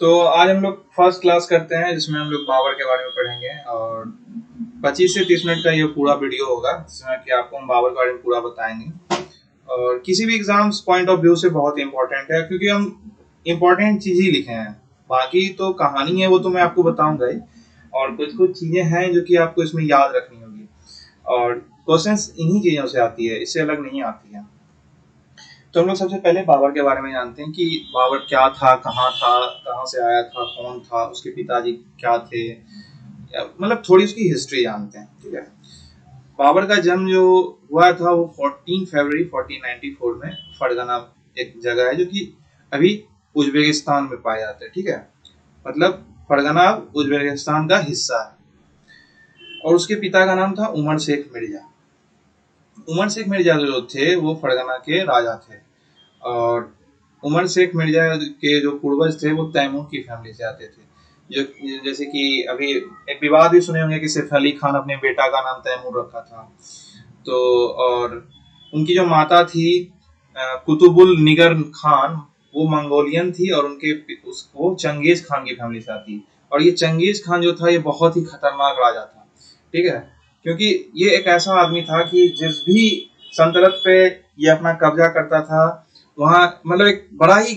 तो आज हम लोग फर्स्ट क्लास करते हैं जिसमें हम लोग बाबर के बारे में पढ़ेंगे और 25 से 30 मिनट का ये पूरा वीडियो होगा जिसमें कि आपको हम बाबर के बारे में पूरा बताएंगे। और किसी भी एग्जाम्स पॉइंट ऑफ व्यू से बहुत इंपॉर्टेंट है क्योंकि हम इंपॉर्टेंट चीज ही लिखे हैं। बाकी तो कहानी है वो तो मैं आपको बताऊंगा ही, और कुछ कुछ चीजें हैं जो कि आपको इसमें याद रखनी होगी और क्वेश्चंस इन्हीं चीजों से आती है, इससे अलग नहीं आती है। तो हम लोग सबसे पहले बाबर के बारे में जानते हैं कि बाबर क्या था, कहाँ से आया था, कौन था, उसके पिताजी क्या थे, मतलब थोड़ी उसकी हिस्ट्री जानते हैं। ठीक है। बाबर का जन्म जो हुआ था वो 14 फरवरी 1494 में फरगना एक जगह है जो कि अभी उज्बेकिस्तान में पाया जाता है। ठीक है। मतलब फरगना उज्बेकिस्तान का हिस्सा है। और उसके पिता का नाम था उमर शेख मिर्जा। उमर शेख मिर्जा जो थे वो फरगना के राजा थे। और उमर शेख मिर्जा के जो पूर्वज थे वो तैमूर की फैमिली से आते थे। जो जैसे कि अभी एक विवाद भी सुने होंगे कि सैफ अली खान अपने बेटा का नाम तैमूर रखा था। तो और उनकी जो माता थी कुतुबुल निगर खान, वो मंगोलियन थी और वो चंगेज खान की फैमिली से आती। और ये चंगेज खान जो था ये बहुत ही खतरनाक राजा था। ठीक है। क्योंकि ये एक ऐसा आदमी था कि जिस भी सल्तनत पे ये अपना कब्जा करता था वहां, मतलब एक बड़ा ही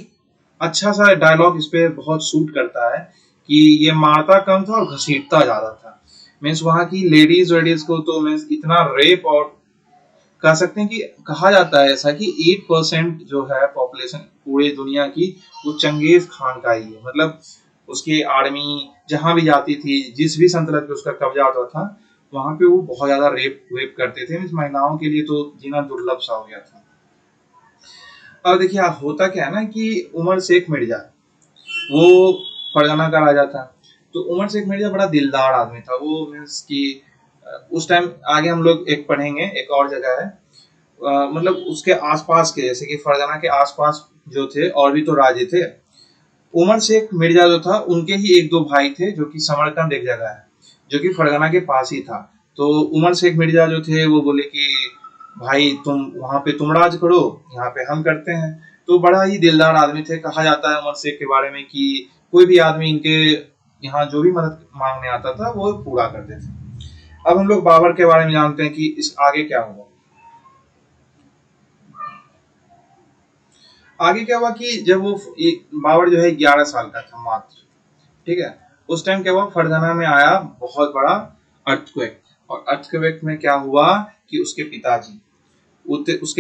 अच्छा सा डायलॉग इस पे बहुत सूट करता है कि ये मारता कम था और घसीटता ज्यादा था। मीन्स वहां की लेडीज वेडीज को तो मीन्स इतना रेप, और कह सकते हैं कि कहा जाता है ऐसा कि 8% जो है पॉपुलेशन पूरे दुनिया की वो चंगेज खान का ही है। मतलब उसकी आर्मी जहां भी जाती थी, जिस भी सल्तनत पे उसका कब्जा होता था, वहां पे वो बहुत ज्यादा रेप वेप करते थे। मीन्स महिलाओं के लिए तो जीना दुर्लभ सा हो गया था। अब देखिए होता क्या है ना कि उमर शेख मिर्जा वो फरगना का राजा था। तो उमर शेख मिर्जा बड़ा दिलदार आदमी था। वो मीन्स कि उस टाइम आगे हम लोग एक पढ़ेंगे, एक और जगह है, मतलब उसके आसपास के, जैसे कि फरगना के आसपास जो थे और भी तो राजे थे। उमर शेख मिर्जा जो था उनके ही एक दो भाई थे, जो कि समरकंद एक जगह है जो कि फरगना के पास ही था। तो उमर शेख मिर्जा जो थे वो बोले कि भाई तुम वहां पे तुम राज करो, यहाँ पे हम करते हैं। तो बड़ा ही दिलदार आदमी थे। कहा जाता है उमर शेख के बारे में कि कोई भी आदमी इनके यहाँ जो भी मदद मांगने आता था वो पूरा करते थे। अब हम लोग बाबर के बारे में जानते हैं कि इस आगे क्या हुआ। आगे क्या हुआ कि जब वो बाबर जो है 11 साल का था मात्र। ठीक है। उस टाइम क्या हुआ, फरगना में आया बहुत बड़ा अर्थक्वेक। और अर्थक्वेक में क्या हुआ कि उसके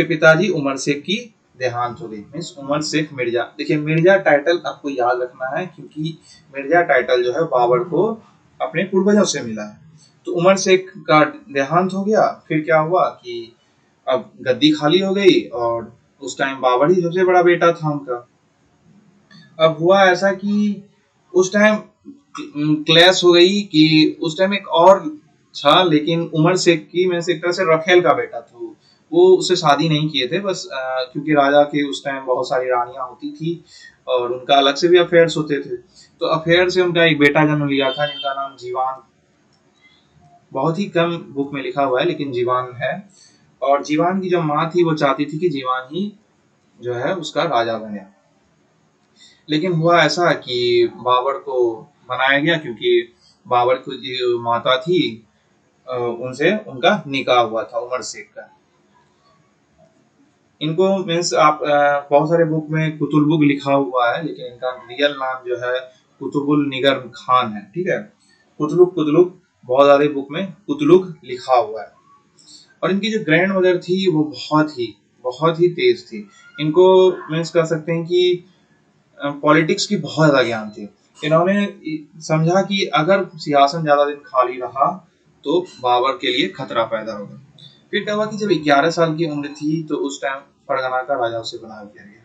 पिताजी उमर शेख की देहांत हो गई। मीन्स उमर शेख मिर्जा। देखिए मिर्जा टाइटल आपको याद रखना है क्योंकि मिर्जा टाइटल जो है बाबर को अपने पूर्वजों से मिला है। तो उमर शेख का देहांत हो गया। फिर क्या हुआ कि अब गद्दी खाली हो गई और उस टाइम बाबर ही सबसे बड़ा बेटा था उनका। अब हुआ ऐसा कि उस टाइम क्लैश हो गई कि उस टाइम एक और था, लेकिन उमर शेख की मैं से एक तरह से रखेल का बेटा था। वो उससे शादी नहीं किए थे, बस क्योंकि राजा के उस टाइम बहुत सारी रानियां होती थी और उनका अलग से भी अफेयर्स होते थे। तो अफेयर से उनका एक बेटा जन्म लिया था जिनका नाम जीवान। बहुत ही कम बुक में लिखा हुआ है लेकिन जीवान है। और जीवान की जो माँ थी वो चाहती थी कि जीवान ही जो है उसका राजा बने। लेकिन हुआ ऐसा कि बाबर को बनाया गया क्योंकि बाबर की जो माता थी उनसे उनका निकाह हुआ था उमर शेख का। इनको मीन्स आप बहुत सारे बुक में कुतुलबुग लिखा हुआ है लेकिन इनका रियल नाम जो है कुतुबुल निगर खान है। ठीक है। कुतलुग कुतलुग बहुत सारे बुक में कुतलुग लिखा हुआ है। और इनकी जो ग्रैंड मदर थी वो बहुत ही तेज थी। इनको मीन्स कह सकते हैं कि पॉलिटिक्स की बहुत ज्यादा ज्ञान थी। इन्होंने समझा कि अगर सिंहासन ज्यादा दिन खाली रहा तो बाबर के लिए खतरा पैदा होगा। फिर क्या हुआ कि जब 11 साल की उम्र थी तो उस टाइम फरगना का राजा उसे बना दिया गया।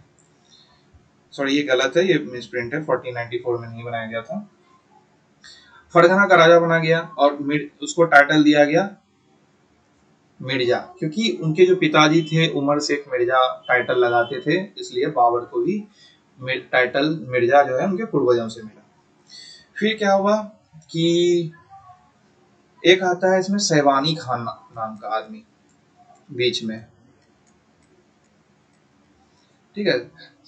सॉरी ये गलत है, ये मिसप्रिंट है, 1494 में नहीं बनाया गया था। फरगना का राजा बना गया और उसको टाइटल दिया गया मिर्जा, क्योंकि उनके जो पिताजी थे उमर शेख मिर्जा टाइटल लगाते थे, इसलिए बाबर को भी टाइटल मिर्जा जो है उनके पूर्वजों से मिला। फिर क्या हुआ कि एक आता है इसमें सैवानी खान नाम का आदमी बीच में। ठीक है।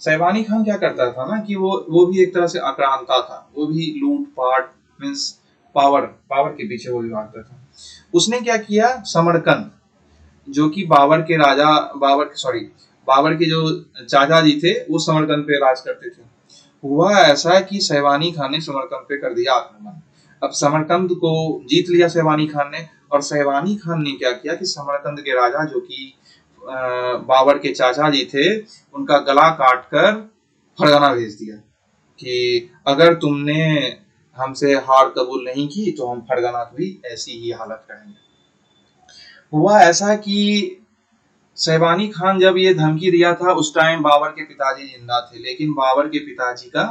सैबानी खान क्या करता था ना कि वो भी एक तरह से आक्रांता था, वो भी लूट पाट मीन्स पावर पावर के पीछे वो भी भागता था। उसने क्या किया, समरकंद जो कि बाबर के जो चाचा जी थे वो समरकंद पे राज करते थे। हुआ ऐसा कि सैबानी खान ने समरकंद पे कर दिया आक्रमण। अब समरकंद को जीत लिया सैबानी खान ने, और सैबानी खान ने क्या किया कि समरकंद के राजा जो कि बाबर के चाचा जी थे उनका गला काट कर फरगना भेज दिया कि अगर तुमने हमसे हार कबूल नहीं की तो हम फरगना की भी ऐसी ही हालत करेंगे। हुआ ऐसा कि सैबानी खान जब ये धमकी दिया था उस टाइम बाबर के पिताजी जिंदा थे, लेकिन बाबर के पिताजी का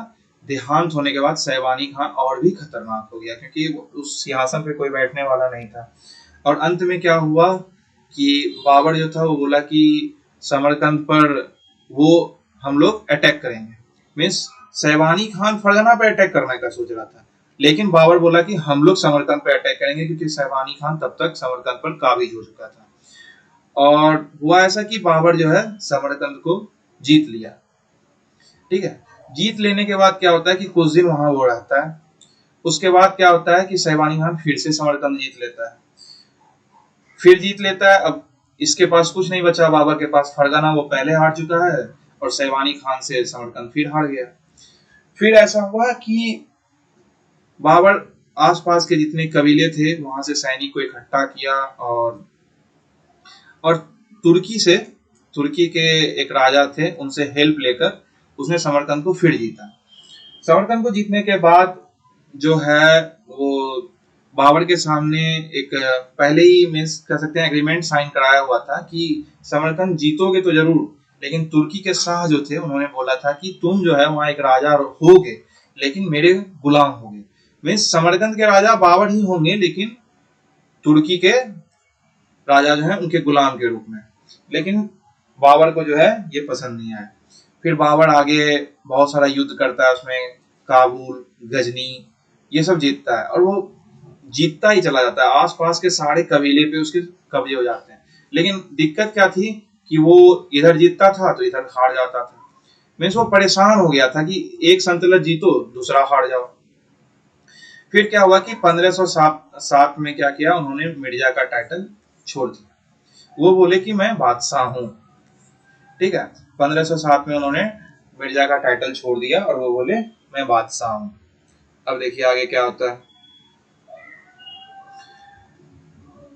देहांत होने के बाद सैबानी खान और भी खतरनाक हो गया क्योंकि उस सिंहासन पे कोई बैठने वाला नहीं था। और अंत में क्या हुआ कि बाबर जो था वो बोला कि समरकंद पर वो हम लोग अटैक करेंगे, मीन्स सैबानी खान फरगना पे अटैक करने का सोच रहा था, लेकिन बाबर बोला कि हम लोग समरकंद पे अटैक करेंगे क्योंकि सैबानी खान तब तक समरकंद पर काबिज हो चुका था। और हुआ ऐसा कि बाबर जो है समरकंद को जीत लिया। ठीक है, जीत लेने के बाद क्या होता है कि कुछ दिन वहां वो रहता है। उसके बाद क्या होता है कि सैबानी खान फिर से समरकंद जीत लेता है, फिर जीत लेता है। अब इसके पास कुछ नहीं बचा, बाबर के पास फरगना वो पहले हार चुका है और सैबानी खान से समरकंद फिर हार गया। फिर ऐसा हुआ कि बाबर आसपास के जितने कबीले थे वहां से सैनिक को इकट्ठा किया और तुर्की के एक राजा थे उनसे हेल्प लेकर उसने समरकंद को फिर जीता। समरकंद को जीतने के बाद जो है वो बाबर के सामने एक पहले ही मीन्स कह सकते हैं एग्रीमेंट साइन कराया हुआ था कि समरकंद जीतोगे तो जरूर, लेकिन तुर्की के शाह जो थे उन्होंने बोला था कि तुम जो है वहां एक राजा होगे लेकिन मेरे गुलाम होगे। मीन्स समरकंद के राजा बाबर ही होंगे लेकिन तुर्की के राजा जो है उनके गुलाम के रूप में। लेकिन बाबर को जो है ये पसंद नहीं आया। फिर बाबर आगे बहुत सारा युद्ध करता है, उसमें काबुल, गजनी ये सब जीतता है और वो जीतता ही चला जाता है। आसपास के सारे कबीले पे उसके कब्जे हो जाते हैं। लेकिन दिक्कत क्या थी कि वो इधर जीतता था तो इधर हार जाता था। मीन्स वो परेशान हो गया था कि एक संतुलन जीतो दूसरा हार जाओ। फिर क्या हुआ कि 1507 में क्या किया उन्होंने मिर्जा का टाइटल छोड़ दिया। वो बोले कि मैं बादशाह हूं। ठीक है, 1507 में उन्होंने मिर्जा का टाइटल छोड़ दिया और वो बोले मैं बादशाह हूं। अब देखिए आगे क्या होता है।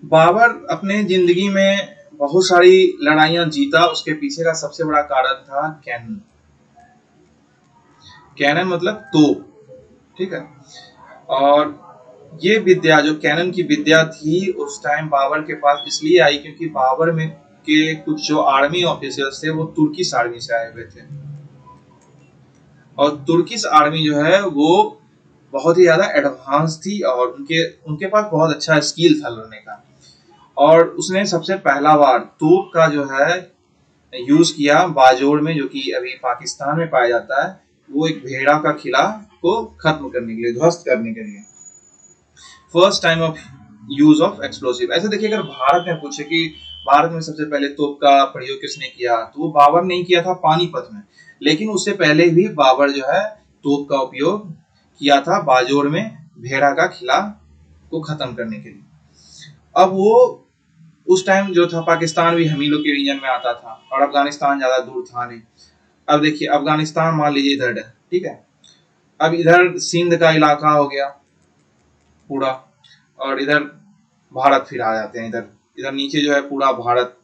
बाबर अपने जिंदगी में बहुत सारी लड़ाइयां जीता, उसके पीछे का सबसे बड़ा कारण था कैनन। कैनन मतलब तोप। ठीक है, और ये विद्या जो कैनन की विद्या थी उस टाइम बाबर के पास इसलिए आई क्योंकि बाबर में के कुछ जो आर्मी ऑफिसर्स थे वो तुर्किश आर्मी से आए हुए थे और तुर्किश आर्मी जो है वो बहुत ही ज्यादा एडवांस थी और उनके उनके पास बहुत अच्छा स्किल था लड़ने का। और उसने सबसे पहला बार तोप का जो है यूज किया बाजोड़ में, जो कि अभी पाकिस्तान में पाया जाता है। वो एक भेड़ा का किला को खत्म करने के लिए, ध्वस्त करने के लिए first time of use of explosive. ऐसे देखिए अगर भारत में पूछे कि भारत में सबसे पहले तोप का प्रयोग किसने किया तो वो बाबर ने किया था पानीपत में, लेकिन उससे पहले भी बाबर जो है तोप का उपयोग किया था बाजोड़ में भेड़ा का किला को खत्म करने के लिए। अब वो उस टाइम जो था पाकिस्तान भी हम ही लोग के रीजन में आता था और अफगानिस्तान ज्यादा दूर था नहीं। अब देखिए अफगानिस्तान मान लीजिए इधर है, ठीक है, अब इधर सिंध का इलाका हो गया पूरा और इधर भारत फिर आ जाते हैं। इधर इधर नीचे जो है पूरा भारत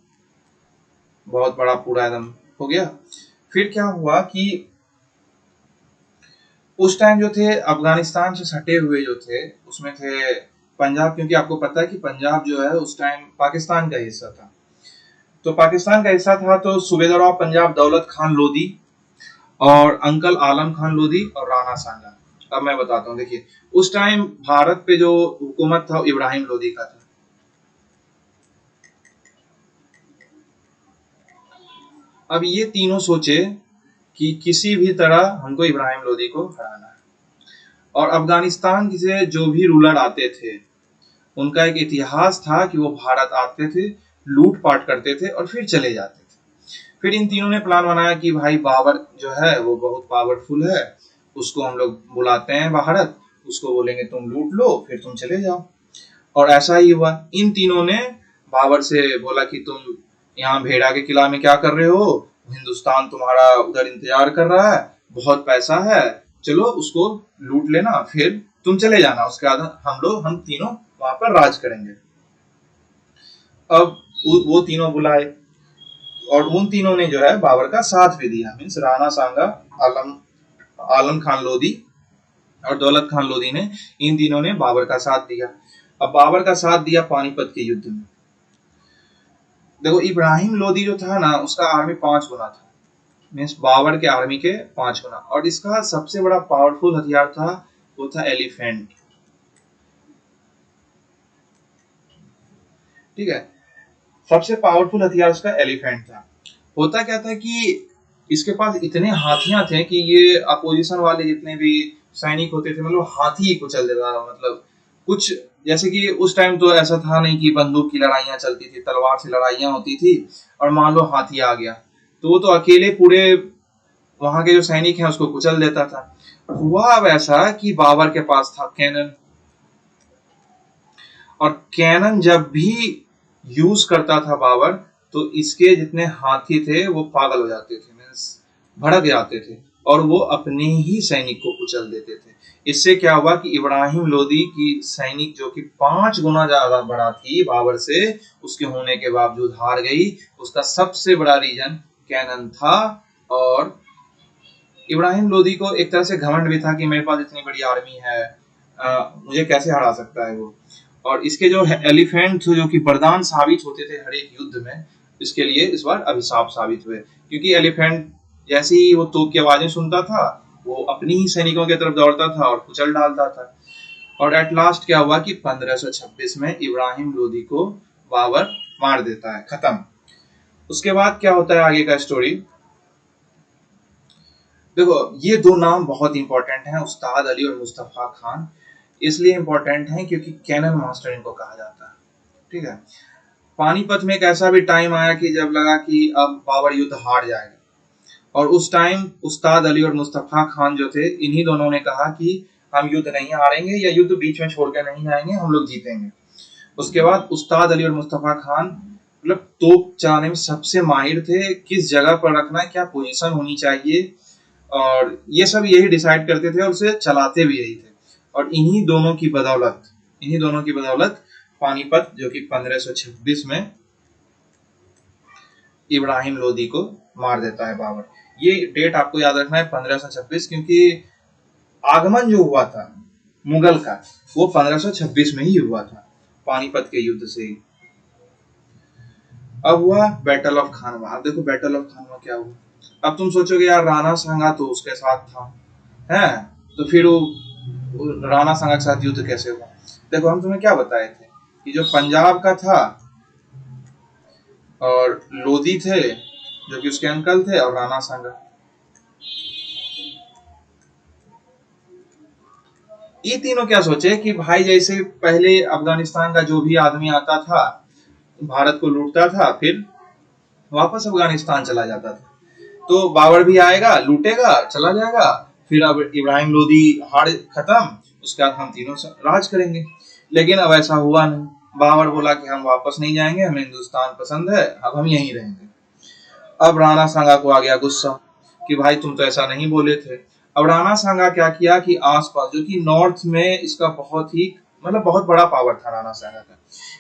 बहुत बड़ा पूरा एकदम हो गया। फिर क्या हुआ कि उस टाइम जो थे अफगानिस्तान से सटे हुए जो थे उसमें थे पंजाब, क्योंकि आपको पता है कि पंजाब जो है उस टाइम पाकिस्तान का हिस्सा था। तो पाकिस्तान का हिस्सा था तो सूबेदार ऑफ पंजाब दौलत खान लोधी और अंकल आलम खान लोधी और राणा सांगा। अब मैं बताता हूँ, देखिए उस टाइम भारत पे जो हुकूमत था इब्राहिम लोधी का था। अब ये तीनों सोचे कि किसी भी तरह हमको इब्राहिम लोधी को हराना है। और अफगानिस्तान से जो भी रूलर आते थे उनका एक इतिहास था कि वो भारत आते थे, लूटपाट करते थे और फिर चले जाते थे। फिर इन तीनों ने प्लान बनाया कि भाई बाबर जो है वो बहुत पावरफुल है, उसको हम लोग बुलाते हैं भारत, उसको बोलेंगे तुम लूट लो फिर तुम चले जाओ। और ऐसा ही हुआ। इन तीनों ने बाबर से बोला कि तुम यहाँ भेड़ा के किला में क्या कर रहे हो, हिंदुस्तान तुम्हारा उधर इंतजार कर रहा है, बहुत पैसा है, चलो उसको लूट लेना फिर तुम चले जाना, उसके बाद हम तीनों वहां पर राज करेंगे। अब वो तीनों बुलाए और उन तीनों ने जो है बाबर का साथ भी दिया, मीन्स राणा सांगा, आलम आलम खान लोधी और दौलत खान लोधी ने, इन तीनों ने बाबर का साथ दिया। अब बाबर का साथ दिया पानीपत के युद्ध में। देखो इब्राहिम लोधी जो था ना, उसका आर्मी 5 गुना था, मीन्स बाबर के आर्मी के 5 गुना। और इसका सबसे बड़ा पावरफुल हथियार था, वो था एलिफेंट। ठीक है, सबसे पावरफुल हथियार उसका एलिफेंट था। होता क्या था कि इसके पास इतने हाथियां थे कि ये अपोजिशन वाले जितने भी सैनिक होते थे, मतलब हाथी ही कुचल देता था। मतलब कुछ जैसे कि उस टाइम तो ऐसा था नहीं कि बंदूक की लड़ाइयां चलती थी, तलवार से लड़ाइयां होती थी, और मान लो हाथी आ गया तो वो तो अकेले पूरे वहां के जो सैनिक हैं उसको कुचल देता था। हुआ अब ऐसा कि बाबर के पास था कैनन, और कैनन जब भी यूज करता था बाबर, तो इसके जितने हाथी थे वो पागल हो जाते थे, मीन्स भड़क जाते थे, और वो अपने ही सैनिक को कुचल देते थे। इससे क्या हुआ कि इब्राहिम लोदी की सैनिक जो कि 5 गुना ज्यादा बड़ा थी बाबर से, उसके होने के बावजूद हार गई। उसका सबसे बड़ा रीजन कैनन था। और इब्राहिम लोदी को एक तरह से घमंड भी था कि मेरे पास इतनी बड़ी आर्मी है, मुझे कैसे हरा सकता है वो। और इसके जो एलिफेंट जो कि वरदान साबित होते थे हर एक युद्ध में, इसके लिए इस बार अभिशाप साबित हुए, क्योंकि एलिफेंट जैसे ही वो तोप की आवाजें सुनता था, वो अपनी ही सैनिकों की तरफ दौड़ता था और कुचल डालता था। और एट लास्ट क्या हुआ कि 1526 में इब्राहिम लोदी को बाबर मार देता है, खत्म। उसके बाद क्या होता है आगे का स्टोरी। देखो ये 2 नाम बहुत इंपॉर्टेंट हैं, उस्ताद अली और मुस्तफा खान। इसलिए इंपॉर्टेंट हैं क्योंकि कैनन मास्टर इनको कहा जाता है। ठीक है, पानीपत में एक ऐसा भी टाइम आया कि जब लगा कि अब बाबर युद्ध हार जाएगा, और उस टाइम उस्ताद अली और मुस्तफा खान जो थे, इन्हीं दोनों ने कहा कि हम युद्ध नहीं हारेंगे या युद्ध बीच में छोड़कर नहीं जाएंगे, हम लोग जीतेंगे। उसके बाद उस्ताद अली और मुस्तफा खान मतलब तोप चलाने में सबसे माहिर थे, किस जगह पर रखना है, क्या पोजीशन होनी चाहिए, और ये सब यही डिसाइड करते थे और उसे चलाते भी यही थे। और इन्हीं दोनों की बदौलत पानीपत जो कि 1526 में इब्राहिम लोदी को मार देता है बाबर। ये डेट आपको याद रखना है 1526, क्योंकि आगमन जो हुआ था मुगल का वो 1526 में ही हुआ था, पानीपत के युद्ध से ही। अब हुआ बैटल ऑफ खानवा। अब देखो बैटल ऑफ खानवा क्या हुआ। अब तुम सोचोगे यार राणा सांगा तो उसके साथ था, है तो फिर वो राणा सांगा के साथ युद्ध कैसे हुआ। देखो हम तुम्हें क्या बताए थे कि जो पंजाब का था और लोधी थे जो कि उसके अंकल थे, और राणा सांगा, ये तीनों क्या सोचे कि भाई जैसे पहले अफगानिस्तान का जो भी आदमी आता था भारत को लूटता था, फिर वापस अफगानिस्तान चला जाता था, तो बाबर भी आएगा लूटेगा चला जाएगा, फिर अब इब्राहिम लोदी हार खत्म, उसके बाद हम तीनों राज करेंगे। लेकिन अब ऐसा हुआ नहीं। बाबर बोला कि हम वापस नहीं जाएंगे, हमें हिंदुस्तान पसंद है, अब हम यहीं रहेंगे। अब राणा सांगा को आ गया गुस्सा कि भाई तुम तो ऐसा नहीं बोले थे। अब राणा सांगा क्या किया कि आसपास जो कि नॉर्थ में इसका बहुत ही मतलब बहुत बड़ा पावर था राणा सांगा का,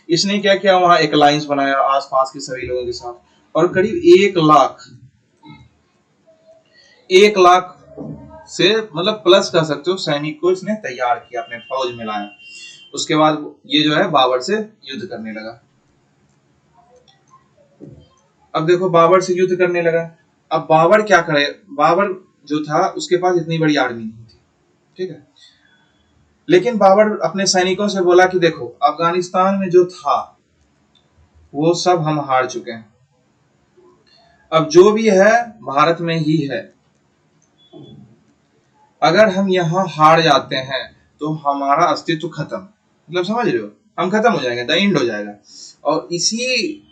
इसने क्या किया वहां एक अलायंस बनाया आसपास के सभी लोगों के साथ, और करीब 1 लाख से मतलब प्लस कर सकते हो सैनिक को इसने तैयार किया, अपने फौज में लाया। उसके बाद ये जो है बाबर से युद्ध करने लगा। अब देखो बाबर से युद्ध करने लगा। अब बाबर क्या करे, बाबर जो था उसके पास इतनी बड़ी आर्मी नहीं थी, ठीक है, लेकिन बाबर अपने सैनिकों से बोला कि देखो अफगानिस्तान में जो था वो सब हम हार चुके हैं, अब जो भी है भारत में ही है, अगर हम यहाँ हार जाते हैं तो हमारा अस्तित्व खत्म, मतलब समझ रहे हो, हम खत्म हो जाएंगे, द एंड हो जाएगा। और इसी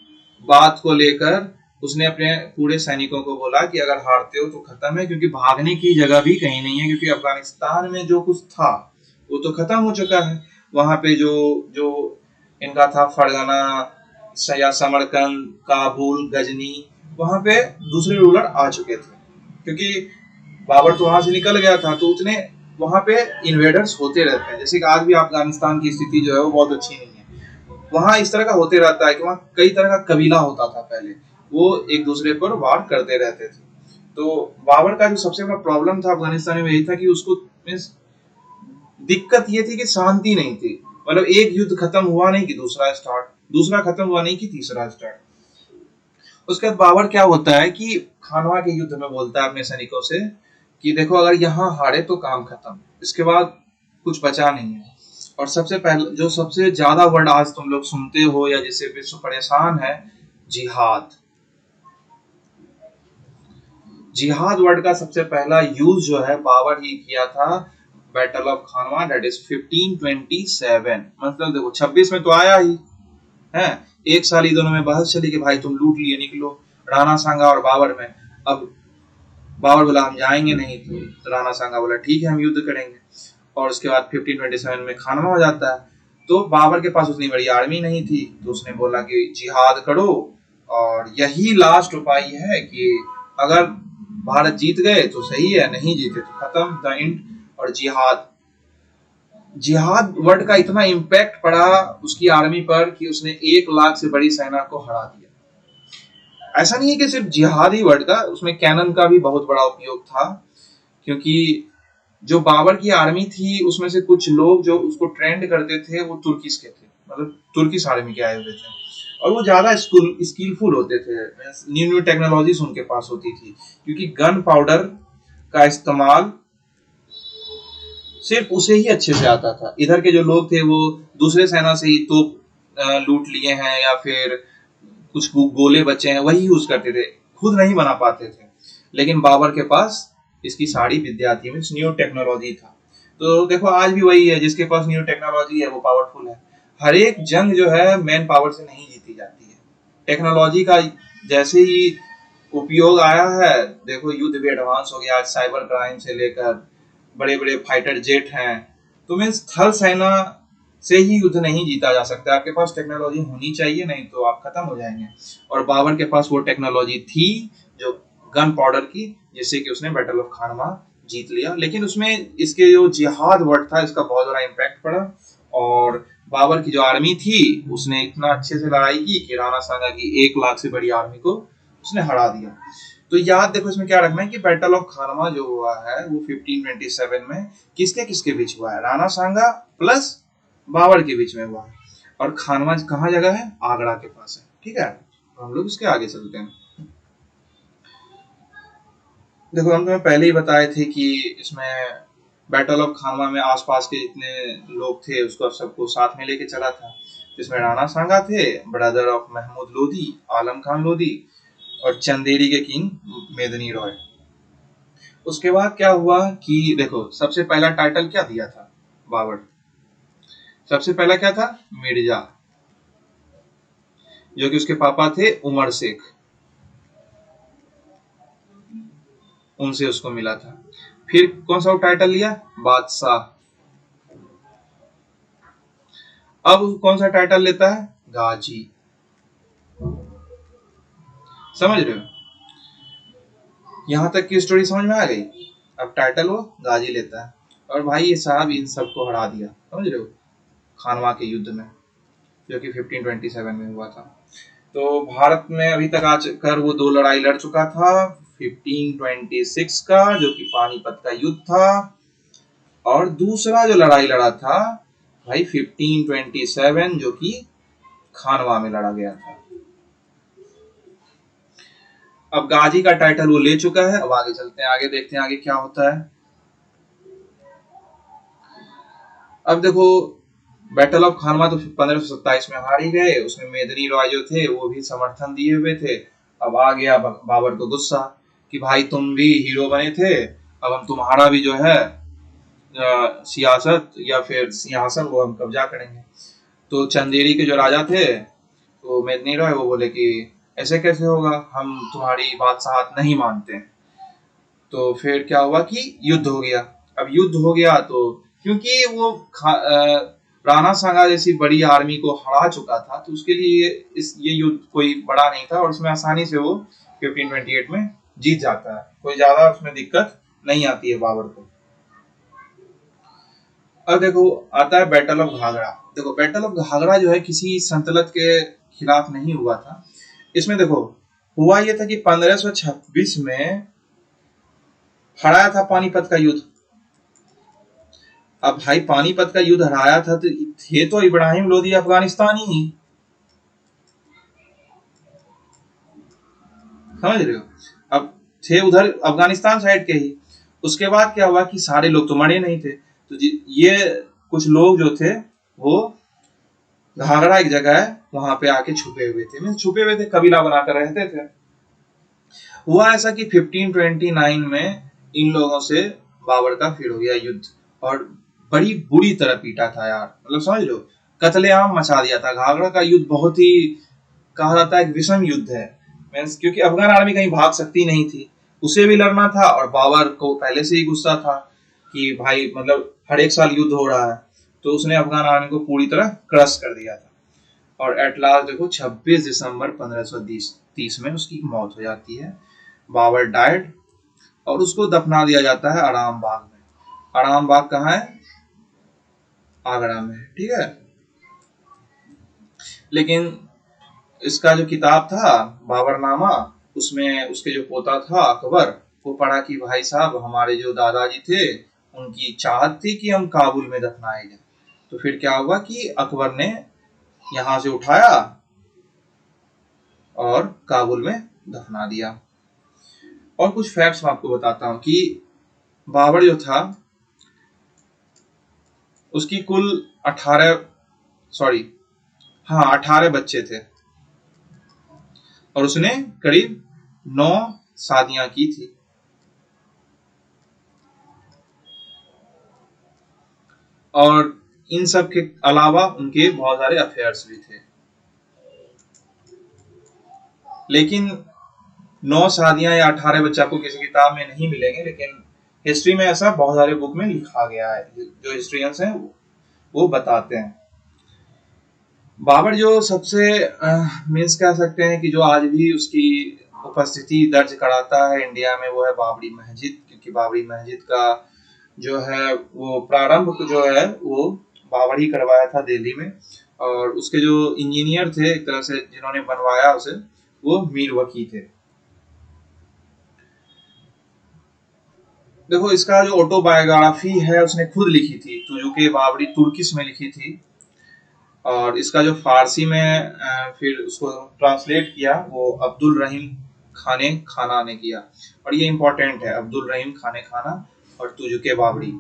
बात को लेकर उसने अपने पूरे सैनिकों को बोला कि अगर हारते हो तो खत्म है, क्योंकि भागने की जगह भी कहीं नहीं है, क्योंकि अफगानिस्तान में जो कुछ था वो तो खत्म हो चुका है। वहां पे जो जो इनका था फरगना या समरकंद, काबुल, गजनी, वहां पे दूसरे रूलर आ चुके थे, क्योंकि बाबर तो वहां से निकल गया था। तो उतने वहां पे इन्वेडर्स होते रहते हैं, जैसे कि आज भी अफगानिस्तान की स्थिति जो है वो बहुत अच्छी नहीं है। वहां इस तरह का होते रहता है कि वहां कई तरह का कबीला होता था पहले, वो एक दूसरे पर वार करते रहते थे। तो बाबर का जो सबसे बड़ा प्रॉब्लम था अफगानिस्तान में यही था कि उसको दिक्कत ये थी कि शांति नहीं थी। मतलब एक युद्ध खत्म हुआ नहीं कि दूसरा स्टार्ट, दूसरा खत्म हुआ नहीं कि तीसरा स्टार्ट। उसके बाद बाबर क्या होता है कि खानवा के युद्ध में बोलता है अपने सैनिकों से कि देखो अगर यहाँ हारे तो काम खत्म, इसके बाद कुछ बचा नहीं है। और सबसे पहले जो सबसे ज्यादा वर्ड आज तुम लोग सुनते हो या जिससे विश्व परेशान है, जिहाद। जिहाद वर्ड का सबसे पहला यूज जो है बाबर ही किया था battle of Khanwa, that is 1527। मतलब देखो 26 में तो आया ही है, एक साल ही दोनों में बहस चली कि भाई तुम लूट लिए निकलो, राणा सांगा और बाबर में। अब बाबर बोला हम जाएंगे नहीं, तो राणा सांगा बोला ठीक है हम युद्ध करेंगे। और उसके बाद 1527 में खानवा हो जाता है। तो बाबर के पास उतनी बड़ी आर्मी नहीं थी, तो उसने बोला कि जिहाद करो, और यही लास्ट उपाय है कि अगर भारत जीत गए तो सही है, नहीं जीते तो खत्म, द एंड। और जिहाद, जिहाद वर्ड का इतना इम्पैक्ट पड़ा उसकी आर्मी पर कि उसने 1 लाख से बड़ी सेना को हरा दिया। ऐसा नहीं है कि सिर्फ जिहादी वर्ड का, उसमें कैनन का भी बहुत बड़ा उपयोग था, क्योंकि जो बाबर की आर्मी थी उसमें से कुछ लोग जो उसको ट्रेंड करते थे वो तुर्किश के थे, मतलब तुर्किश आर्मी के आए हुए थे, और वो ज्यादा स्किलफुल होते थे, न्यू न्यू टेक्नोलॉजीज उनके पास होती थी, क्योंकि गन पाउडर का इस्तेमाल सिर्फ उसे ही अच्छे से आता था। इधर के जो लोग थे वो दूसरे सेना से ही तोप लूट लिए हैं या फिर कुछ गोले बचे हैं वही यूज करते थे, खुद नहीं बना पाते थे। लेकिन बाबर के पास इसकी सारी विद्या थी, मीन्स न्यू टेक्नोलॉजी था। तो देखो आज भी वही है, जिसके पास न्यू टेक्नोलॉजी है वो पावरफुल है। हर एक जंग जो है मैन पावर से नहीं जीती जाती है, टेक्नोलॉजी का जैसे ही उपयोग आया है, देखो युद्ध भी एडवांस हो गया, आज साइबर क्राइम से लेकर बड़े बड़े फाइटर जेट हैं। तो मीन्स थल सेना से ही युद्ध नहीं जीता जा सकता, आपके पास टेक्नोलॉजी होनी चाहिए, नहीं तो आप खत्म हो जाएंगे। और बाबर के पास वो टेक्नोलॉजी थी जो गन पाउडर की, जिससे कि उसने बैटल ऑफ खानवा जीत लिया। लेकिन उसमें इसके जो जिहाद वर्ड था इसका बहुत बड़ा इम्पैक्ट पड़ा, और बाबर की जो आर्मी थी उसने इतना अच्छे से लड़ाई की कि राणा सांगा की 1 लाख से बड़ी आर्मी को उसने हरा दिया। तो याद देखो इसमें क्या रखना है कि बैटल ऑफ खानवा जो हुआ है वो 1527 में किसके किसके बीच हुआ है, राणा सांगा प्लस बाबर के बीच में हुआ है। और खानवा कहाँ जगह है, आगरा के पास है। ठीक है, तो हम लोग इसके आगे चलते हैं। देखो हम तुम्हें पहले ही बताए थे कि इसमें बैटल ऑफ खानवा में आसपास के जितने लोग थे उसको सबको साथ में लेके चला था, जिसमें राणा सांगा थे, ब्रदर ऑफ महमूद लोधी, आलम खान लोधी, और चंदेरी के किंग मेदिनी रॉय। उसके बाद क्या हुआ कि देखो सबसे पहला टाइटल क्या दिया था बाबर, सबसे पहला क्या था, मिर्जा, जो कि उसके पापा थे उमर शेख, उनसे उसको मिला था। फिर कौन सा टाइटल लिया, बादशाह। अब कौन सा टाइटल लेता है, गाजी। समझ रहे हो, यहां तक की स्टोरी समझ में आ गई। अब टाइटल वो गाजी लेता है, और भाई ये साहब इन सबको हरा दिया, समझ रहे हो, खानवा के युद्ध में, जो कि 1527 में हुआ था। तो भारत में अभी तक आकर वो 2 लड़ाई लड़ चुका था, 1526 का जो कि पानीपत का युद्ध था, और दूसरा जो लड़ाई लड़ा था भाई 1527 जो कि खानवा में लड़ा गया था। अब गाजी का टाइटल वो ले चुका है, अब आगे चलते हैं, आगे देखते हैं आगे क्या होता है। अब देखो बैटल ऑफ खानवा तो 1527 में हार ही गए, उसमें मेदिनी रॉय जो थे वो भी समर्थन दिए हुए थे। अब आ गया बाबर को गुस्सा कि भाई तुम भी हीरो बने थे, अब हम तुम्हारा भी जो है सियासत या फिर सिंहासन वो हम कब्जा करेंगे। तो चंदेरी के जो राजा थे वो मेदिनी रॉय, वो बोले कि ऐसे कैसे होगा, हम तुम्हारी बात साथ नहीं मानते हैं। तो फिर क्या हुआ कि युद्ध हो गया। अब युद्ध हो गया तो क्योंकि वो राणा सांगा जैसी बड़ी आर्मी को हरा चुका था, तो उसके लिए ये युद्ध कोई बड़ा नहीं था और उसमें आसानी से वो 1528 में जीत जाता है। कोई ज्यादा उसमें दिक्कत नहीं आती है बाबर को। अब देखो आता है बैटल ऑफ घाघरा। देखो बैटल ऑफ घाघरा जो है किसी संतलत के खिलाफ नहीं हुआ था। इसमें देखो हुआ यह था कि 1526 में हराया था पानीपत का युद्ध। अब भाई पानीपत का युद्ध हराया था तो थे तो इब्राहिम लोदी अफगानिस्तानी ही, समझ रहे हो। अब थे उधर अफगानिस्तान साइड के ही। उसके बाद क्या हुआ कि सारे लोग तो मरे नहीं थे, तो ये कुछ लोग जो थे वो घाघरा एक जगह है वहां पे आके छुपे हुए थे, मीन छुपे हुए थे, कबीला बनाकर रहते थे। हुआ ऐसा कि 1529 में इन लोगों से बाबर का फिर हो गया युद्ध और बड़ी बुरी तरह पीटा था यार, मतलब समझ लो कत्लेआम मचा दिया था। घाघरा का युद्ध बहुत ही कहा जाता है एक विषम युद्ध है, मीन्स क्योंकि अफगान आर्मी कहीं भाग सकती नहीं थी, उसे भी लड़ना था और बाबर को पहले से ही गुस्सा था कि भाई मतलब हर एक साल युद्ध हो रहा है, तो उसने अफगान आर्मी को पूरी तरह क्रश कर दिया था। और एट लास्ट देखो 26 दिसंबर 1530 में उसकी मौत हो जाती है। बाबर डाइड और उसको दफना दिया जाता है आराम बाग में। आराम बाग कहाँ है, आगरा में, ठीक है। लेकिन इसका जो किताब था बाबरनामा, उसमें उसके जो पोता था अकबर, वो पढ़ा कि भाई साहब हमारे जो दादाजी थे उनकी चाहत थी कि हम काबुल में दफनाए जाए। तो फिर क्या हुआ कि अकबर ने यहां से उठाया और काबुल में दफना दिया। और कुछ फैक्ट्स मैं आपको बताता हूं कि बाबर जो था उसकी कुल 18 बच्चे थे और उसने करीब 9 शादियां की थी। और इन सब के अलावा उनके बहुत सारे अफेयर्स भी थे। लेकिन 9 शादियां या 18 बच्चे आपको किसी किताब में नहीं मिलेंगे, लेकिन हिस्ट्री में ऐसा बहुत सारे बुक में लिखा गया है, जो हिस्ट्रियंस हैं वो बताते हैं। बाबर जो सबसे मीन्स कह सकते हैं कि जो आज भी उसकी उपस्थिति दर्ज कराता है इंडिया में, वो है बाबरी मस्जिद, क्योंकि बाबरी मस्जिद का जो है वो प्रारंभ जो है वो बाबर ही करवाया था दिल्ली में। और उसके जो इंजीनियर थे एक तरह से जिन्होंने बनवाया उसे, वो मीर वकी थे। देखो इसका जो ऑटोबायोग्राफी है उसने खुद लिखी थी, तुजुके बाबरी तुर्किश में लिखी थी। और इसका जो फारसी में फिर उसको ट्रांसलेट किया वो अब्दुल रहीम खाने खाना ने किया। और ये इंपॉर्टेंट है, अब्दुल रहीम खाने खाना और तुजुके बाबरी।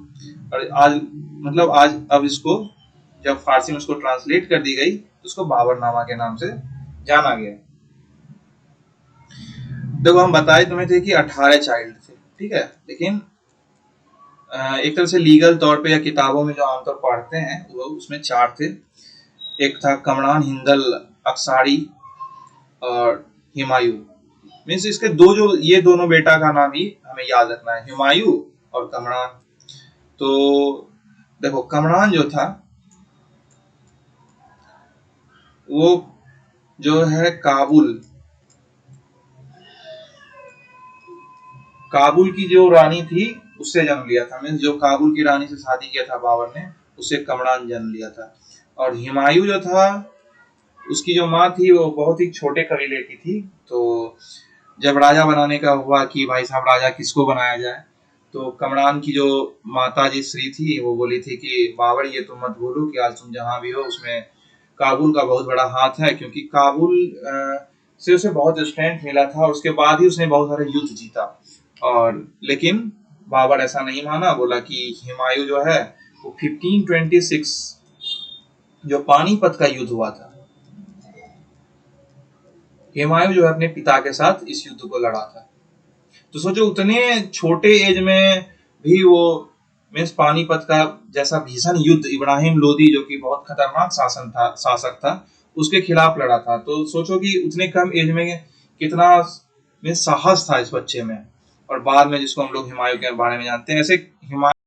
और आज मतलब आज अब इसको जब फारसी में उसको ट्रांसलेट कर दी गई तो उसको बाबरनामा के नाम से जाना गया। देखो हम बताए तुम्हें थे कि 18 चाइल्ड थे, ठीक है, लेकिन एक तरह से लीगल तौर पे या किताबों में जो आमतौर पढ़ते हैं वो उसमें 4 थे। एक था कमरान हिंदल अक्सारी और हुमायूं। मीन्स इसके ये दोनों बेटा का नाम ही हमें याद रखना है, हुमायूं और कमरान। तो देखो कमरान जो था वो जो है काबुल की जो रानी थी उससे जन्म लिया था। मीन्स जो काबुल की रानी से शादी किया था बाबर ने, उससे कमरान जन्म लिया था। और हुमायूं जो था उसकी जो माँ थी वो बहुत ही छोटे कबीले की थी। तो जब राजा बनाने का हुआ कि भाई साहब राजा किसको बनाया जाए, तो कमरान की जो माता जी श्री थी वो बोली थी कि बाबर ये तुम मत भूलो कि आज तुम जहां भी हो उसमें काबुल का बहुत बड़ा हाथ है, क्योंकि काबुल से उसे बहुत स्ट्रेंथ मिला था और उसके बाद ही उसने बहुत सारे युद्ध जीता। और लेकिन बाबर ऐसा नहीं माना, बोला कि हुमायूं जो है वो 1526 जो पानीपत का युद्ध हुआ था, हुमायूं जो है अपने पिता के साथ इस युद्ध को लड़ा था। तो सोचो उतने छोटे एज में भी वो मीन्स पानीपत का जैसा भीषण युद्ध, इब्राहिम लोदी जो कि बहुत खतरनाक शासक था उसके खिलाफ लड़ा था। तो सोचो कि उतने कम एज में कितना में साहस था इस बच्चे में। और बाद में जिसको हम लोग हुमायूं के बारे में जानते हैं, ऐसे हुमायूं